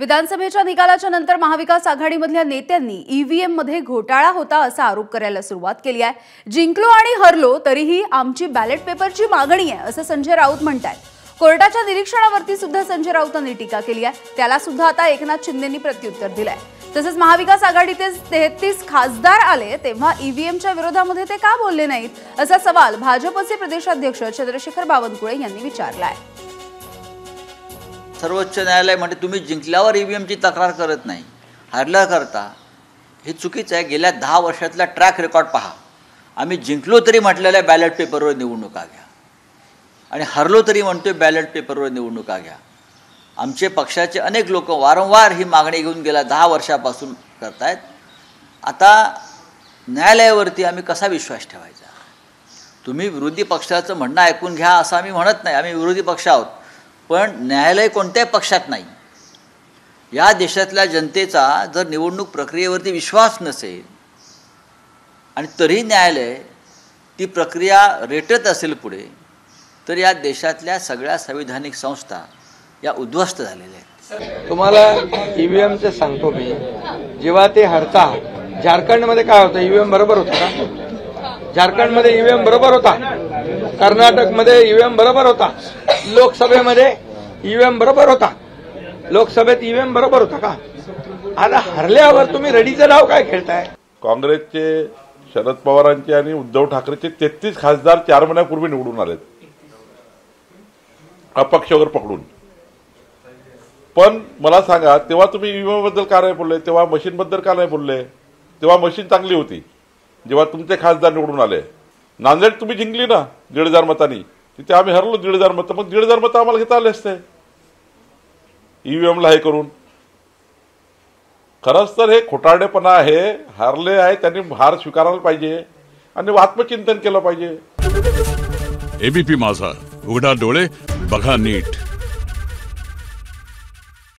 विधानसभेच्या निकालाच्या नंतर महाविकास आघाडीमधल्या नेत्यांनी ईव्हीएम मध्ये घोटाळा होता असा आरोप करायला सुरुवात केली आहे। जिंकलो आणि हरलो तरीही आमची बॅलेट पेपरची मागणी आहे असं संजय राऊत म्हणतात। कोर्टाच्या निरीक्षणावरती सुद्धा संजय राऊतांनी टीका केली आहे। त्याला सुद्धा आता एकनाथ शिंदेंनी प्रत्युत्तर दिलंय। तसंच महाविकास आघाडीचे 33 खासदार आले तेव्हा ईव्हीएमच्या विरोधामध्ये ते का बोलले नाहीत असा सवाल भाजपचे प्रदेशाध्यक्ष चंद्रशेखर बावनकुळे यांनी विचारलाय। सर्वोच्च न्यायालय म्हणजे तुम्ही जिंकल्यावर ईव्हीएमची तक्रार करत नाही, हरल्या करता, हे चुकीचं आहे। गेल्या 10 वर्षातला ट्रॅक रेकॉर्ड पहा। आम्ही जिंकलो तरी म्हटलेल्या बॅलेट पेपरवर निवडणुका घ्या आणि हरलो तरी म्हणतोय बॅलेट पेपरवर निवडणुका घ्या। आमचे पक्षाचे अनेक लोक वारंवार ही मागणी घेऊन गेल्या 10 वर्षापासून करतायत। आता न्यायालयावरती आम्ही कसा विश्वास ठेवायचा? तुम्ही विरोधी पक्षाचं म्हणणं ऐकून घ्या असं आम्ही म्हणत नाही, आम्ही विरोधी पक्ष आहोत, पण न्यायालय कोणत्याही पक्षात नाही। या देशातल्या जनतेचा जर निवडणूक प्रक्रियेवरती विश्वास नसेल आणि तरी न्यायालय ती प्रक्रिया रेटत असेल पुढे, तर या देशातल्या सगळ्या संविधानिक संस्था या उद्ध्वस्त झालेल्या आहेत। तुम्हाला ईव्हीएमचं सांगतो मी, जेव्हा ते हरता झारखंडमध्ये काय होतं? ईव्हीएम बरोबर होता का? झारखंडमध्ये ईव्हीएम बरोबर होता, कर्नाटकमध्ये ईव्हीएम बरोबर होता, लोकसभेमध्ये ईव्हीएम बरोबर होता, लोकसभेत ईव्हीएम बरोबर होता का? आता हरल्यावर तुम्ही रडीचं नाव काय खेळताय? काँग्रेसचे, शरद पवारांचे आणि उद्धव ठाकरेचे 33 खासदार 4 महिन्यापूर्वी निवडून आलेत, अपक्ष वगैरे पकडून। पण मला सांगा, तेव्हा तुम्ही ईव्हीएम बद्दल का नाही बोलले? तेव्हा मशीन बद्दल का नाही बोलले? तेव्हा मशीन चांगली होती जेव्हा तुमचे खासदार निवडून आले। नांदेड तुम्ही जिंकली ना 1,500 मतांनी, तिथे आम्ही हरलो 1,500 मतं, मग 1,500 मतं आम्हाला घेता आले असते ईव्हीएमला हे करून। खरंच तर हे खोटारडेपणा आहे। हारले आहे त्यांनी हार स्वीकारायला पाहिजे आणि आत्मचिंतन केलं पाहिजे। एबीपी माझा, उघडा डोळे बघा नीट।